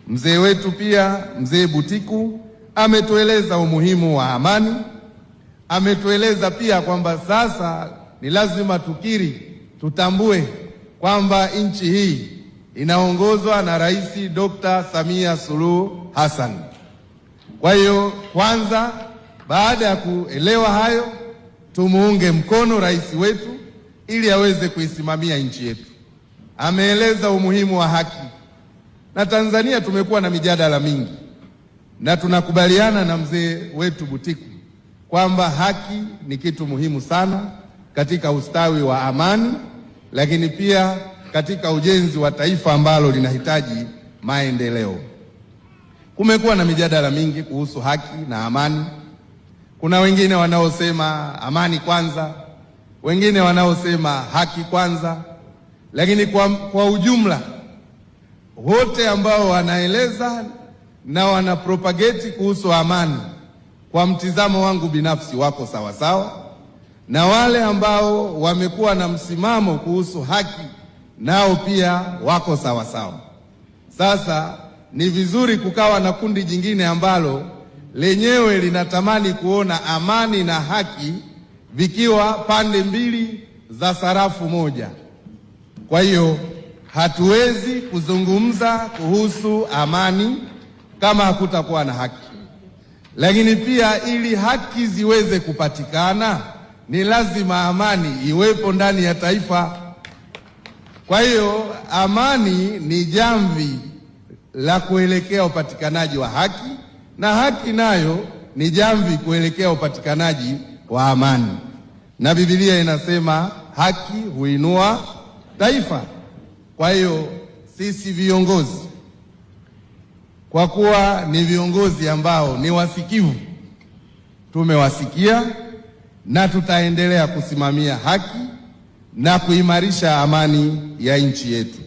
Mzee wetu pia, Mzee Butiku ametueleza umuhimu wa amani, ametueleza pia kwamba sasa ni lazima tutambue kwamba nchi hii inaongozwa na Rais Dr. Samia Suluhu Hassan. Kwa hiyo kwanza, baada ya kuelewa hayo, tumuunge mkono rais wetu ili aweze kuisimamia nchi yetu. Ameeleza umuhimu wa haki, na Tanzania tumekuwa na mijadala mingi, na tunakubaliana na mzee wetu Butiku kwamba haki ni kitu muhimu sana katika ustawi wa amani, lakini pia katika ujenzi wa taifa ambalo linahitaji maendeleo. Kumekuwa na mijadala mingi kuhusu haki na amani. Kuna wengine wanaosema amani kwanza, wengine wanaosema haki kwanza, lakini kwa ujumla wote ambao wanaeleza na wanapropageti kuhusu amani, kwa mtizamo wangu binafsi wako sawa sawa, na wale ambao wamekuwa na msimamo kuhusu haki nao pia wako sawa sawa. Sasa ni vizuri kukawa na kundi jingine ambalo lenyewe linatamani kuona amani na haki vikiwa pande mbili za sarafu moja. Kwa hiyo hatuwezi kuzungumza kuhusu amani kama hakutakuwa na haki. Lakini pia ili haki ziweze kupatikana, ni lazima amani iwepo ndani ya taifa. Kwa hiyo amani ni jamvi la kuelekea upatikanaji wa haki, na haki nayo ni jamvi kuelekea upatikanaji wa amani. Na Biblia inasema haki huinua taifa. Kwa hiyo sisi viongozi, kwa kuwa ni viongozi ambao ni wasikivu, tumewasikia na tutaendelea kusimamia haki na kuimarisha amani ya nchi yetu.